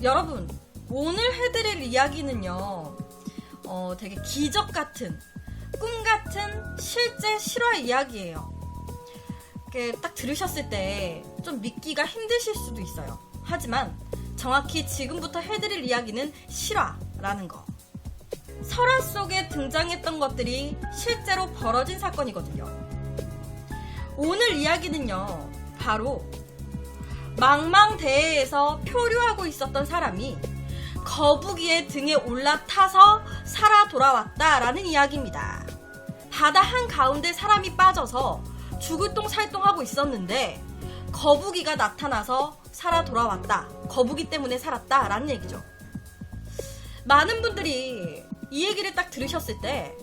여러분, 오늘 해드릴 이야기는요, 되게 기적 같은, 꿈 같은 실제 실화 이야기예요. 딱 들으셨을 때 좀 믿기가 힘드실 수도 있어요. 하지만 정확히 지금부터 해드릴 이야기는 실화라는 거. 설화 속에 등장했던 것들이 실제로 벌어진 사건이거든요. 오늘 이야기는요, 바로 망망대해에서 표류하고 있었던 사람이 거북이의 등에 올라타서 살아 돌아왔다라는 이야기입니다. 바다 한가운데 사람이 빠져서 죽을 똥살똥하고 있었는데 거북이가 나타나서 살아 돌아왔다. 거북이 때문에 살았다라는 얘기죠. 많은 분들이 이 얘기를 딱 들으셨을 때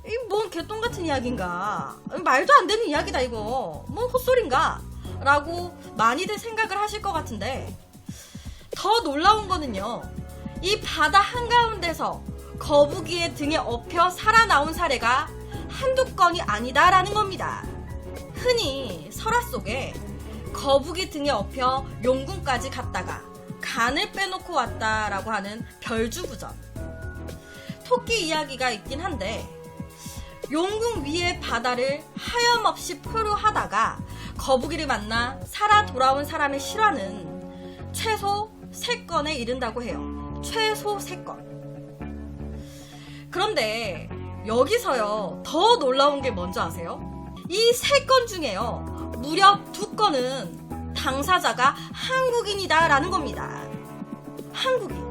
이 뭔 개똥 같은 이야기인가, 말도 안 되는 이야기다 이거, 뭔 헛소린가 라고 많이들 생각을 하실 것 같은데, 더 놀라운 거는요, 이 바다 한가운데서 거북이의 등에 업혀 살아나온 사례가 한두 건이 아니다라는 겁니다. 흔히 설화 속에 거북이 등에 업혀 용궁까지 갔다가 간을 빼놓고 왔다라고 하는 별주부전, 토끼 이야기가 있긴 한데, 용궁 위의 바다를 하염없이 표류하다가 거북이를 만나 살아 돌아온 사람의 실화는 최소 3건에 이른다고 해요. 최소 3건. 그런데 여기서요, 더 놀라운 게 뭔지 아세요? 이 3건 중에요, 무려 2건은 당사자가 한국인이다라는 겁니다. 한국인.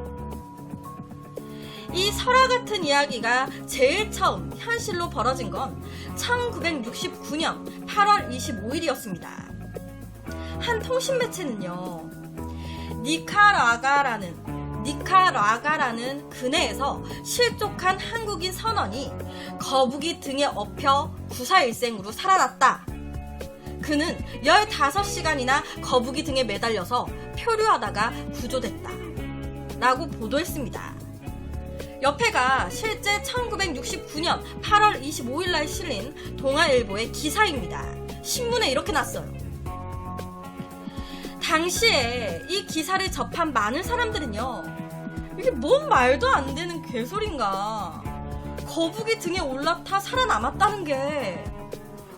이 설화 같은 이야기가 제일 처음 현실로 벌어진 건 1969년 8월 25일이었습니다. 한 통신 매체는요, 니카라과라는 근해에서 실족한 한국인 선원이 거북이 등에 업혀 구사일생으로 살아났다. 그는 15시간이나 거북이 등에 매달려서 표류하다가 구조됐다 라고 보도했습니다. 옆에가 실제 1969년 8월 25일날 실린 동아일보의 기사입니다. 신문에 이렇게 났어요. 당시에 이 기사를 접한 많은 사람들은요, 이게 뭔 말도 안 되는 개소린가, 거북이 등에 올라타 살아남았다는 게,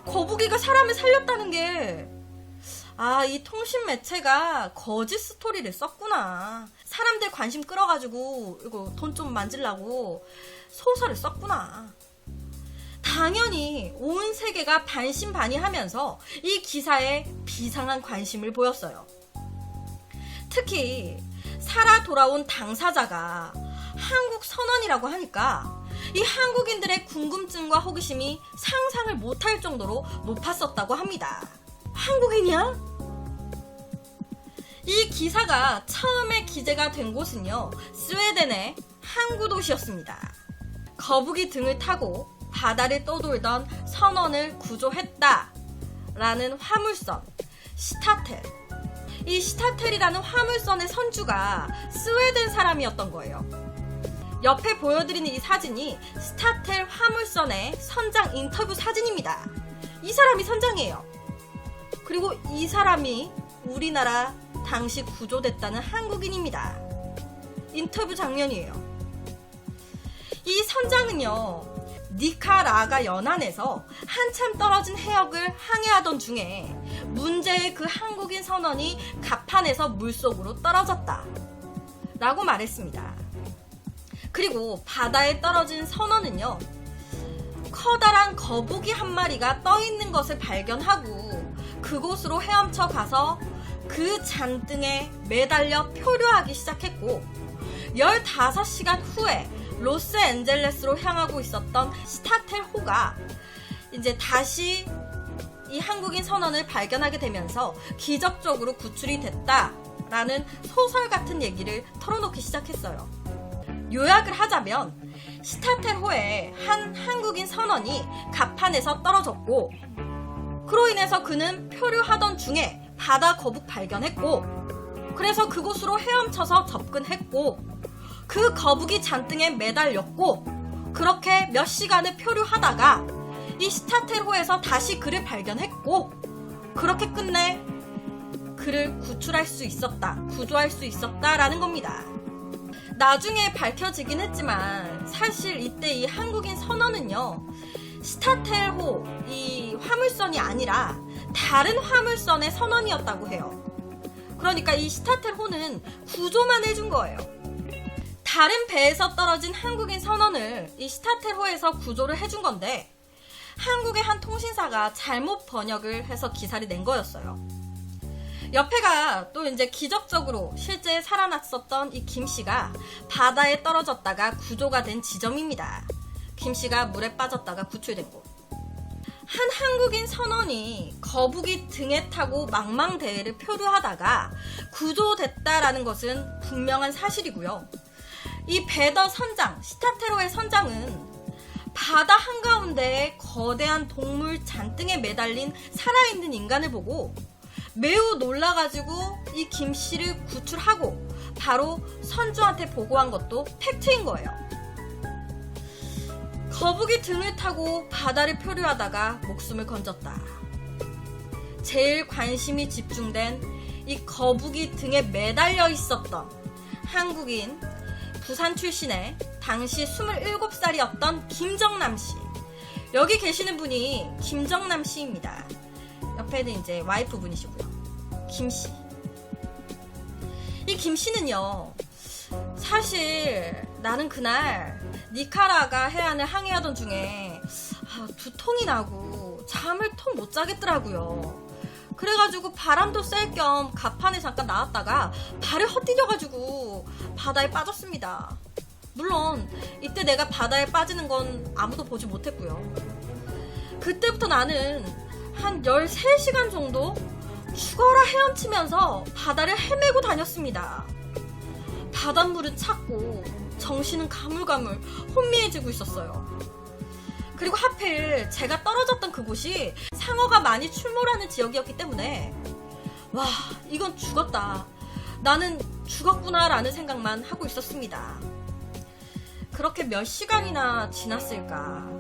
거북이가 사람을 살렸다는 게, 이 통신 매체가 거짓 스토리를 썼구나, 사람들 관심 끌어가지고 이거 돈 좀 만지려고 소설을 썼구나. 당연히 온 세계가 반신반의하면서 이 기사에 비상한 관심을 보였어요. 특히 살아 돌아온 당사자가 한국 선원이라고 하니까 이 한국인들의 궁금증과 호기심이 상상을 못할 정도로 높았었다고 합니다. 한국인이야? 이 기사가 처음에 기재가 된 곳은요, 스웨덴의 항구 도시였습니다. 거북이 등을 타고 바다를 떠돌던 선원을 구조했다 라는 화물선 시타텔. 이 시타텔이라는 화물선의 선주가 스웨덴 사람이었던 거예요. 옆에 보여드리는 이 사진이 시타텔 화물선의 선장 인터뷰 사진입니다. 이 사람이 선장이에요. 그리고 이 사람이 우리나라 당시 구조됐다는 한국인입니다. 인터뷰 장면이에요. 이 선장은요, 니카라과 연안에서 한참 떨어진 해역을 항해하던 중에 문제의 그 한국인 선원이 갑판에서 물속으로 떨어졌다 라고 말했습니다. 그리고 바다에 떨어진 선원은요, 커다란 거북이 한 마리가 떠있는 것을 발견하고 그곳으로 헤엄쳐 가서 그 잔등에 매달려 표류하기 시작했고, 15시간 후에 로스앤젤레스로 향하고 있었던 시타텔호가 이제 다시 이 한국인 선원을 발견하게 되면서 기적적으로 구출이 됐다라는 소설 같은 얘기를 털어놓기 시작했어요. 요약을 하자면, 시타텔호에 한 한국인 선원이 갑판에서 떨어졌고, 그로 인해서 그는 표류하던 중에 바다 거북 발견했고, 그래서 그곳으로 헤엄쳐서 접근했고, 그 거북이 잔등에 매달렸고, 그렇게 몇 시간을 표류하다가 이 시타텔호에서 다시 그를 발견했고, 그렇게 끝내 그 그를 구출할 수 있었다, 구조할 수 있었다라는 겁니다. 나중에 밝혀지긴 했지만 사실 이때 이 한국인 선원은요, 스타텔호 이 화물선이 아니라 다른 화물선의 선원이었다고 해요. 그러니까 이 스타텔호는 구조만 해준 거예요. 다른 배에서 떨어진 한국인 선원을 이 스타텔호에서 구조를 해준 건데, 한국의 한 통신사가 잘못 번역을 해서 기사를 낸 거였어요. 옆에가 또 이제 기적적으로 실제 살아났었던 이 김씨가 바다에 떨어졌다가 구조가 된 지점입니다. 김씨가 물에 빠졌다가 구출된 곳. 한 한국인 선원이 거북이 등에 타고 망망대해를 표류하다가 구조됐다라는 것은 분명한 사실이고요. 이 배더 선장, 스타테로의 선장은 바다 한가운데에 거대한 동물 잔등에 매달린 살아있는 인간을 보고 매우 놀라가지고 이 김씨를 구출하고 바로 선주한테 보고한 것도 팩트인 거예요. 거북이 등을 타고 바다를 표류하다가 목숨을 건졌다. 제일 관심이 집중된 이 거북이 등에 매달려 있었던 한국인 부산 출신의 당시 27살이었던 김정남 씨. 여기 계시는 분이 김정남 씨입니다. 옆에는 이제 와이프 분이시고요. 김씨. 이 김씨는요, 사실 나는 그날 니카라가 해안을 항해하던 중에 두통이 나고 잠을 통 못 자겠더라고요. 그래가지고 바람도 쐴 겸 갑판에 잠깐 나왔다가 발을 헛디뎌가지고 바다에 빠졌습니다. 물론 이때 내가 바다에 빠지는 건 아무도 보지 못했고요. 그때부터 나는 한 13시간 정도 죽어라 헤엄치면서 바다를 헤매고 다녔습니다. 바닷물은 찼고 정신은 가물가물 혼미해지고 있었어요. 그리고 하필 제가 떨어졌던 그곳이 상어가 많이 출몰하는 지역이었기 때문에 와, 이건 죽었다, 나는 죽었구나 라는 생각만 하고 있었습니다. 그렇게 몇 시간이나 지났을까,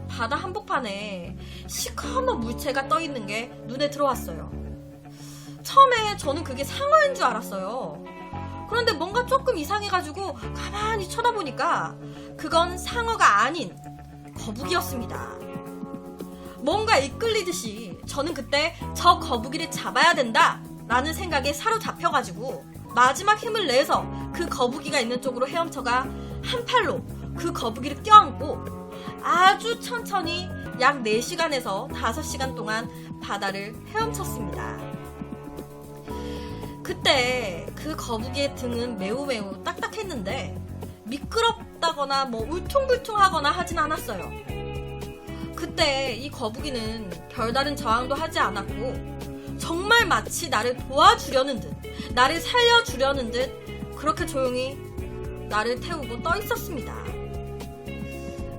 바다 한복판에 시커먼 물체가 떠있는 게 눈에 들어왔어요. 처음에 저는 그게 상어인 줄 알았어요. 그런데 뭔가 조금 이상해가지고 가만히 쳐다보니까 그건 상어가 아닌 거북이였습니다. 뭔가 이끌리듯이 저는 그때 저 거북이를 잡아야 된다 라는 생각에 사로잡혀가지고 마지막 힘을 내서 그 거북이가 있는 쪽으로 헤엄쳐가 한 팔로 그 거북이를 껴안고 아주 천천히 약 4시간에서 5시간 동안 바다를 헤엄쳤습니다. 그때 그 거북이의 등은 매우 딱딱했는데 미끄럽다거나 울퉁불퉁하거나 하진 않았어요. 그때 이 거북이는 별다른 저항도 하지 않았고 정말 마치 나를 도와주려는 듯, 나를 살려주려는 듯 그렇게 조용히 나를 태우고 떠 있었습니다.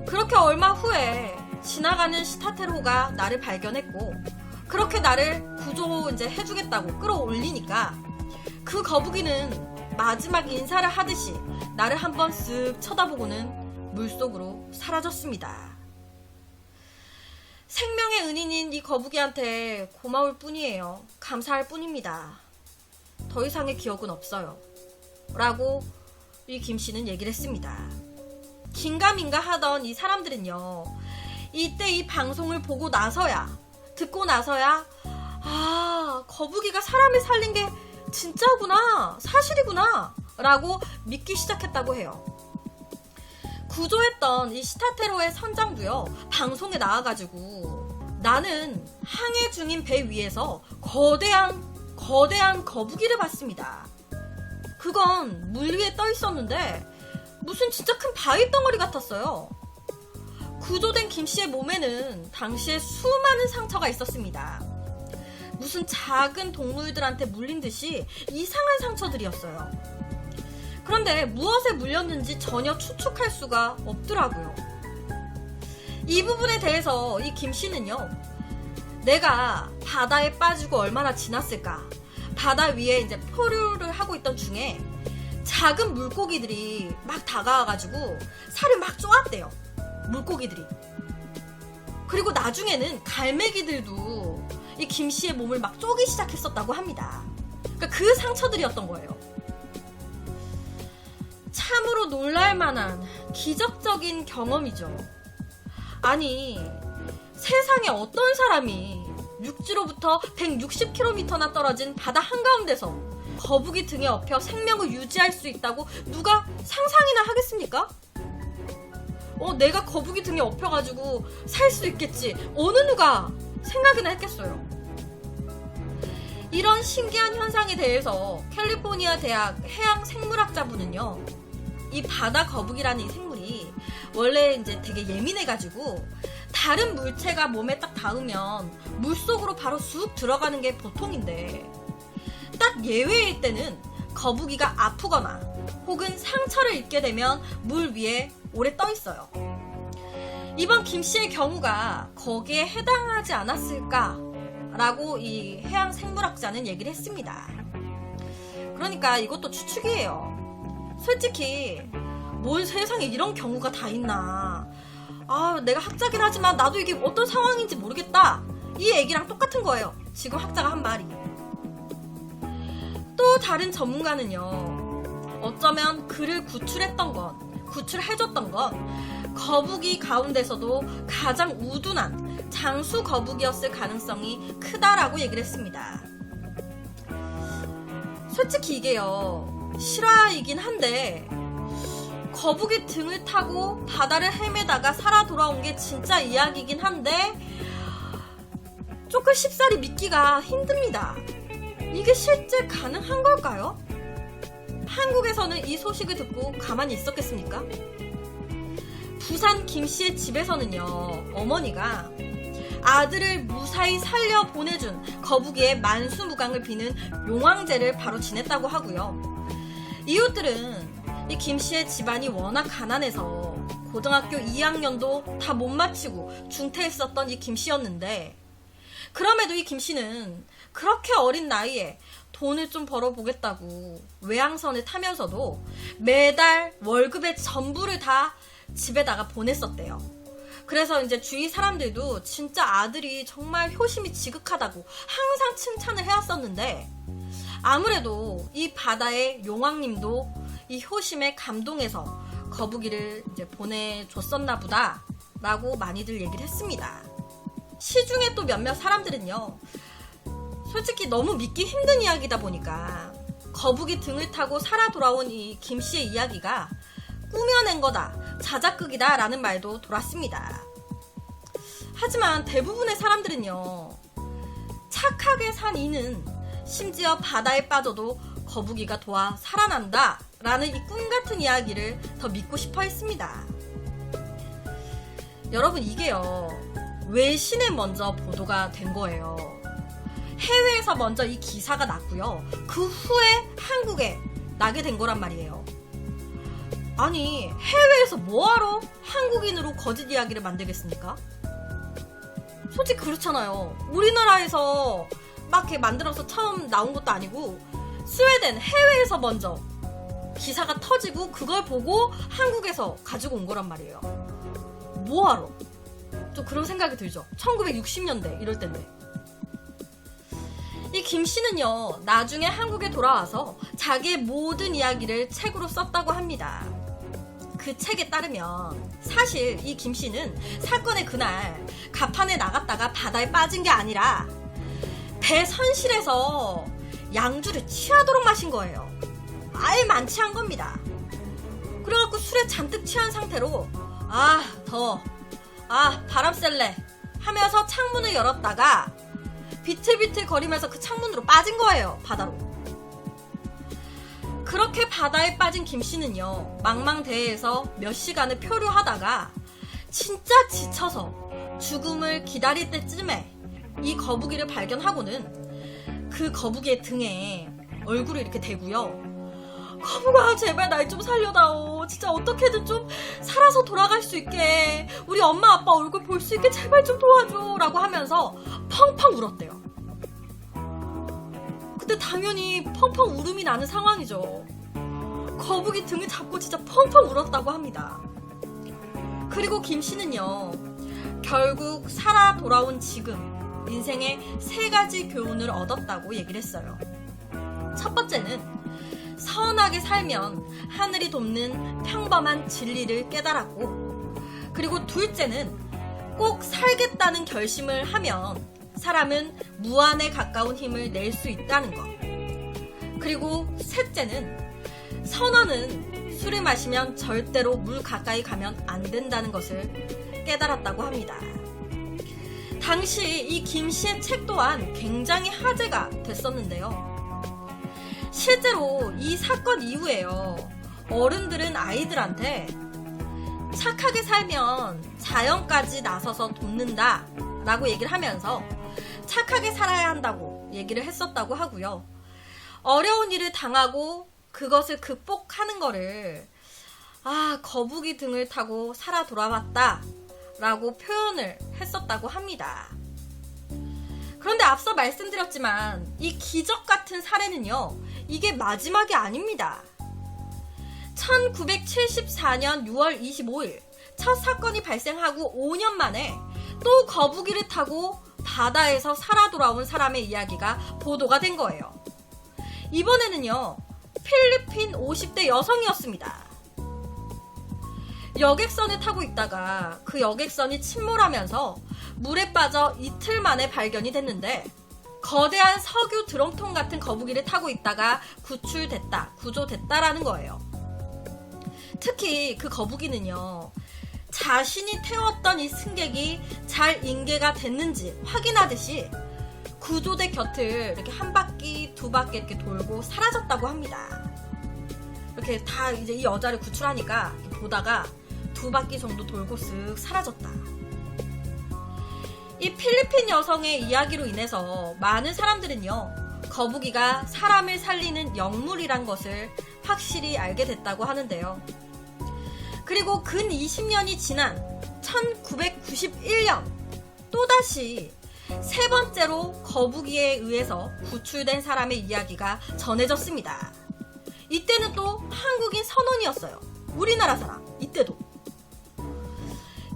그렇게 얼마 후에 지나가는 스타테로가 나를 발견했고 그렇게 나를 구조 이제 해주겠다고 끌어올리니까 그 거북이는 마지막 인사를 하듯이 나를 한번 쓱 쳐다보고는 물속으로 사라졌습니다. 생명의 은인인 이 거북이한테 고마울 뿐이에요. 감사할 뿐입니다. 더 이상의 기억은 없어요. 라고 이 김씨는 얘기를 했습니다. 긴가민가 하던 이 사람들은요, 이때 이 방송을 보고 나서야, 듣고 나서야 거북이가 사람을 살린 게 진짜구나, 사실이구나 라고 믿기 시작했다고 해요. 구조했던 이 스타테로의 선장도요, 방송에 나와가지고 나는 항해 중인 배 위에서 거대한 거북이를 봤습니다. 그건 물 위에 떠 있었는데 무슨 진짜 큰 바위 덩어리 같았어요. 구조된 김씨의 몸에는 당시에 수많은 상처가 있었습니다. 무슨 작은 동물들한테 물린 듯이 이상한 상처들이었어요. 그런데 무엇에 물렸는지 전혀 추측할 수가 없더라고요. 이 부분에 대해서 이 김씨는요, 내가 바다에 빠지고 얼마나 지났을까, 바다 위에 이제 표류를 하고 있던 중에 작은 물고기들이 막 다가와가지고 살을 막 쪼았대요. 물고기들이. 그리고 나중에는 갈매기들도 이 김씨의 몸을 막 쪼기 시작했었다고 합니다. 그러니까 그 상처들이었던 거예요. 참으로 놀랄만한 기적적인 경험이죠. 아니, 세상에 어떤 사람이 육지로부터 160km나 떨어진 바다 한가운데서 거북이 등에 업혀 생명을 유지할 수 있다고 누가 상상이나 하겠습니까? 내가 거북이 등에 업혀가지고 살 수 있겠지. 어느 누가 생각이나 했겠어요. 이런 신기한 현상에 대해서 캘리포니아 대학 해양생물학자분은요, 이 바다 거북이라는 이 생물이 원래 이제 되게 예민해가지고 다른 물체가 몸에 딱 닿으면 물속으로 바로 쑥 들어가는 게 보통인데, 딱 예외일 때는 거북이가 아프거나 혹은 상처를 입게 되면 물 위에 오래 떠 있어요. 이번 김 씨의 경우가 거기에 해당하지 않았을까라고 이 해양 생물학자는 얘기를 했습니다. 그러니까 이것도 추측이에요. 솔직히 뭔 세상에 이런 경우가 다 있나. 내가 학자긴 하지만 나도 이게 어떤 상황인지 모르겠다. 이 얘기랑 똑같은 거예요. 지금 학자가 한 말이. 또 다른 전문가는요, 어쩌면 그를 구출해줬던 건 거북이 가운데서도 가장 우둔한 장수 거북이였을 가능성이 크다라고 얘기를 했습니다. 솔직히 이게요, 실화이긴 한데 거북이 등을 타고 바다를 헤매다가 살아 돌아온 게 진짜 이야기이긴 한데 조금 쉽사리 믿기가 힘듭니다. 이게 실제 가능한 걸까요? 한국에서는 이 소식을 듣고 가만히 있었겠습니까? 부산 김 씨의 집에서는요, 어머니가 아들을 무사히 살려 보내준 거북이의 만수무강을 비는 용왕제를 바로 지냈다고 하고요. 이웃들은 이 김 씨의 집안이 워낙 가난해서 고등학교 2학년도 다 못 마치고 중퇴했었던 이 김 씨였는데, 그럼에도 이 김 씨는 그렇게 어린 나이에 돈을 좀 벌어보겠다고 외항선을 타면서도 매달 월급의 전부를 다 집에다가 보냈었대요. 그래서 이제 주위 사람들도 진짜 아들이 정말 효심이 지극하다고 항상 칭찬을 해왔었는데, 아무래도 이 바다의 용왕님도 이 효심에 감동해서 거북이를 이제 보내줬었나 보다 라고 많이들 얘기를 했습니다. 시중에 또 몇몇 사람들은요, 솔직히 너무 믿기 힘든 이야기다 보니까 거북이 등을 타고 살아 돌아온 이 김 씨의 이야기가 꾸며낸 거다, 자작극이다 라는 말도 돌았습니다. 하지만 대부분의 사람들은요, 착하게 산 이는 심지어 바다에 빠져도 거북이가 도와 살아난다 라는 이 꿈같은 이야기를 더 믿고 싶어 했습니다. 여러분, 이게요, 외신에 먼저 보도가 된 거예요. 해외에서 먼저 이 기사가 났고요, 그 후에 한국에 나게 된 거란 말이에요. 아니, 해외에서 뭐하러 한국인으로 거짓 이야기를 만들겠습니까? 솔직히 그렇잖아요. 우리나라에서 막 이렇게 만들어서 처음 나온 것도 아니고 스웨덴 해외에서 먼저 기사가 터지고 그걸 보고 한국에서 가지고 온 거란 말이에요. 뭐하러? 좀 그런 생각이 들죠. 1960년대 이럴 텐데. 이 김 씨는요, 나중에 한국에 돌아와서 자기의 모든 이야기를 책으로 썼다고 합니다. 그 책에 따르면 사실 이 김 씨는 사건의 그날 갑판에 나갔다가 바다에 빠진 게 아니라 배 선실에서 양주를 취하도록 마신 거예요. 아예 만취한 겁니다. 그래갖고 술에 잔뜩 취한 상태로 더워, 바람 쐴래 하면서 창문을 열었다가 비틀비틀 거리면서 그 창문으로 빠진 거예요, 바다로. 그렇게 바다에 빠진 김 씨는요, 망망대해에서 몇 시간을 표류하다가 진짜 지쳐서 죽음을 기다릴 때쯤에 이 거북이를 발견하고는 그 거북이의 등에 얼굴을 이렇게 대고요, 거북아, 제발 날 좀 살려다오. 진짜 어떻게든 좀 살아서 돌아갈 수 있게, 우리 엄마 아빠 얼굴 볼 수 있게 제발 좀 도와줘 라고 하면서 펑펑 울었대요. 근데 당연히 펑펑 울음이 나는 상황이죠. 거북이 등을 잡고 진짜 펑펑 울었다고 합니다. 그리고 김 씨는요, 결국 살아 돌아온 지금 인생의 3가지 교훈을 얻었다고 얘기를 했어요. 첫 번째는 선하게 살면 하늘이 돕는 평범한 진리를 깨달았고, 그리고 둘째는 꼭 살겠다는 결심을 하면 사람은 무한에 가까운 힘을 낼 수 있다는 것. 그리고 셋째는 선언은 술을 마시면 절대로 물 가까이 가면 안 된다는 것을 깨달았다고 합니다. 당시 이 김씨의 책 또한 굉장히 화제가 됐었는데요. 실제로 이 사건 이후에요, 어른들은 아이들한테 착하게 살면 자연까지 나서서 돕는다 라고 얘기를 하면서 착하게 살아야 한다고 얘기를 했었다고 하고요. 어려운 일을 당하고 그것을 극복하는 거를 거북이 등을 타고 살아 돌아왔다 라고 표현을 했었다고 합니다. 그런데 앞서 말씀드렸지만 이 기적 같은 사례는요, 이게 마지막이 아닙니다. 1974년 6월 25일 첫 사건이 발생하고 5년 만에 또 거북이를 타고 바다에서 살아 돌아온 사람의 이야기가 보도가 된 거예요. 이번에는요, 필리핀 50대 여성이었습니다. 여객선을 타고 있다가 그 여객선이 침몰하면서 물에 빠져 이틀 만에 발견이 됐는데, 거대한 석유 드럼통 같은 거북이를 타고 있다가 구조됐다라는 거예요. 특히 그 거북이는요, 자신이 태웠던 이 승객이 잘 인계가 됐는지 확인하듯이 구조대 곁을 이렇게 한 바퀴, 두 바퀴 이렇게 돌고 사라졌다고 합니다. 이렇게 다 이제 이 여자를 구출하니까 보다가 두 바퀴 정도 돌고 쓱 사라졌다. 이 필리핀 여성의 이야기로 인해서 많은 사람들은요, 거북이가 사람을 살리는 영물이란 것을 확실히 알게 됐다고 하는데요. 그리고 근 20년이 지난 1991년 또다시 세 번째로 거북이에 의해서 구출된 사람의 이야기가 전해졌습니다. 이때는 또 한국인 선원이었어요. 우리나라 사람. 이때도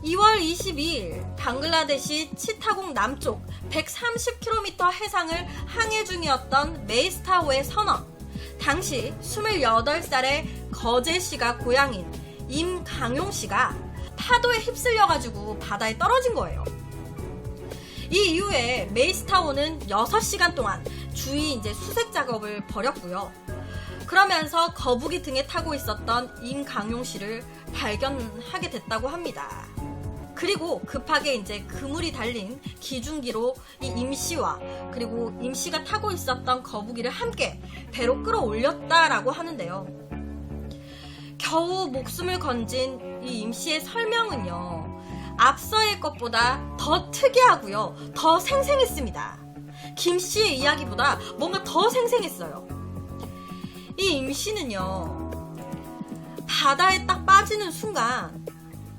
2월 22일 방글라데시 치타공 남쪽 130km 해상을 항해 중이었던 메이스타오의 선원, 당시 28살의 거제시가 고향인 임강용씨가 파도에 휩쓸려가지고 바다에 떨어진 거예요. 이 이후에 메이스타오는 6시간 동안 주의 이제 수색 작업을 벌였고요. 그러면서 거북이 등에 타고 있었던 임강용씨를 발견하게 됐다고 합니다. 그리고 급하게 이제 그물이 달린 기중기로 이 임씨와 그리고 임씨가 타고 있었던 거북이를 함께 배로 끌어올렸다라고 하는데요. 겨우 목숨을 건진 이 임씨의 설명은요, 앞서의 것보다 더 특이하고요, 더 생생했습니다. 김씨의 이야기보다 뭔가 더 생생했어요. 이 임씨는요, 바다에 딱 빠지는 순간,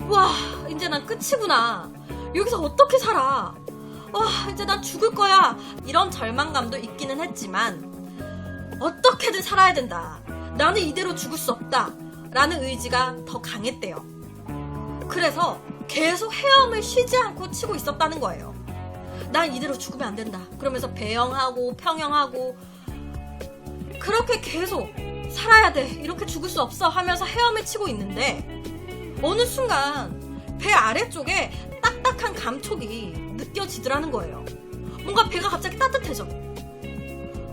와, 이제 난 끝이구나. 여기서 어떻게 살아? 와, 이제 난 죽을 거야. 이런 절망감도 있기는 했지만, 어떻게든 살아야 된다. 나는 이대로 죽을 수 없다. 라는 의지가 더 강했대요. 그래서 계속 헤엄을 쉬지 않고 치고 있었다는 거예요. 난 이대로 죽으면 안 된다. 그러면서 배영하고 평영하고 그렇게 계속 살아야 돼. 이렇게 죽을 수 없어 하면서 헤엄을 치고 있는데, 어느 순간 배 아래쪽에 딱딱한 감촉이 느껴지더라는 거예요. 뭔가 배가 갑자기 따뜻해져.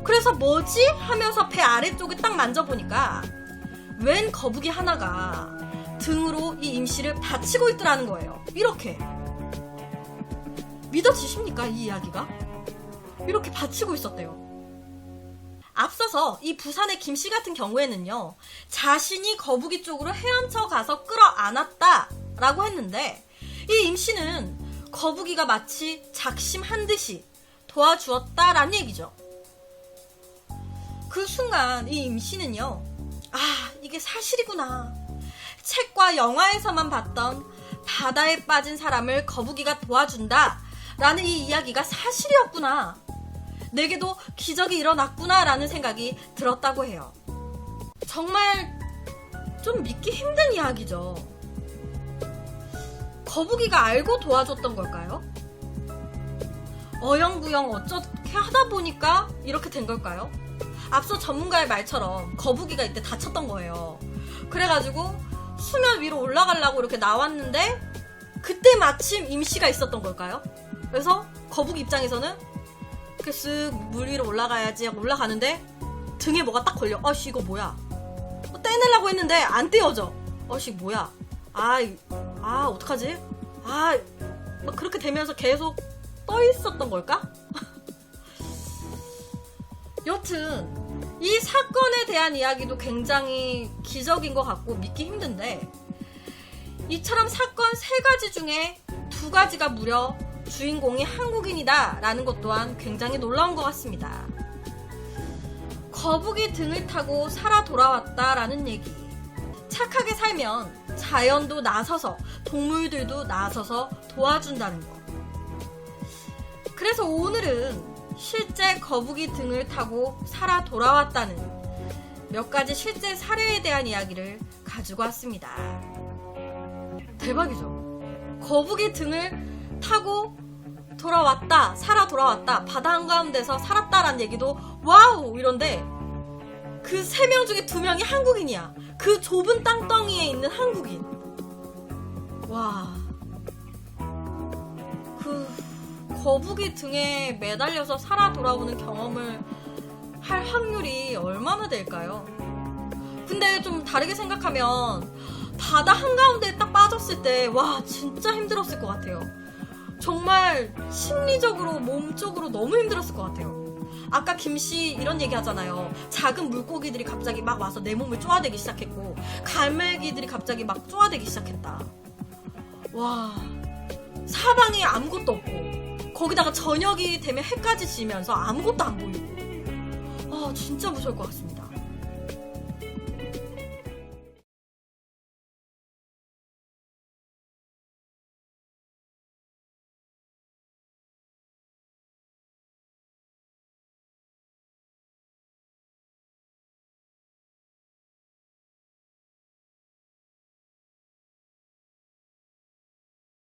그래서 뭐지? 하면서 배 아래쪽을 딱 만져보니까 웬 거북이 하나가 등으로 이 임씨를 받치고 있더라는 거예요. 이렇게. 믿어지십니까? 이 이야기가? 이렇게 받치고 있었대요. 앞서서 이 부산의 김씨 같은 경우에는요, 자신이 거북이 쪽으로 헤엄쳐 가서 끌어안았다 라고 했는데, 이 임씨는 거북이가 마치 작심한 듯이 도와주었다라는 얘기죠. 그 순간 이 임씨는요, 이게 사실이구나. 책과 영화에서만 봤던 바다에 빠진 사람을 거북이가 도와준다 라는 이 이야기가 사실이었구나. 내게도 기적이 일어났구나 라는 생각이 들었다고 해요. 정말 좀 믿기 힘든 이야기죠. 거북이가 알고 도와줬던 걸까요? 어영부영 어떻게 하다 보니까 이렇게 된 걸까요? 앞서 전문가의 말처럼 거북이가 이때 다쳤던 거예요. 그래가지고 수면 위로 올라가려고 이렇게 나왔는데 그때 마침 임시가 있었던 걸까요? 그래서 거북이 입장에서는 이렇게 쓱 물 위로 올라가야지 하고 올라가는데 등에 뭐가 딱 걸려. 아씨 이거 뭐야. 떼내려고 했는데 안 떼어져. 아씨 뭐야. 어떡하지? 막 그렇게 되면서 계속 떠 있었던 걸까? 여튼 이 사건에 대한 이야기도 굉장히 기적인 것 같고 믿기 힘든데, 이처럼 사건 3가지 중에 2가지가 무려 주인공이 한국인이다 라는 것 또한 굉장히 놀라운 것 같습니다. 거북이 등을 타고 살아 돌아왔다 라는 얘기. 착하게 살면 자연도 나서서, 동물들도 나서서 도와준다는 거. 그래서 오늘은 실제 거북이 등을 타고 살아 돌아왔다는 몇 가지 실제 사례에 대한 이야기를 가지고 왔습니다. 대박이죠? 거북이 등을 타고 돌아왔다, 살아 돌아왔다, 바다 한가운데서 살았다라는 얘기도 와우 이런데, 그 3명 중에 2명이 한국인이야. 그 좁은 땅덩이에 있는 한국인. 와, 그 거북이 등에 매달려서 살아 돌아오는 경험을 할 확률이 얼마나 될까요? 근데 좀 다르게 생각하면 바다 한가운데에 딱 빠졌을 때 와 진짜 힘들었을 것 같아요. 정말 심리적으로 몸적으로 너무 힘들었을 것 같아요. 아까 김씨 이런 얘기 하잖아요. 작은 물고기들이 갑자기 막 와서 내 몸을 쪼아대기 시작했고 갈매기들이 갑자기 막 쪼아대기 시작했다. 와, 사방에 아무것도 없고 거기다가 저녁이 되면 해까지 지면서 아무것도 안 보이고 진짜 무서울 것 같습니다.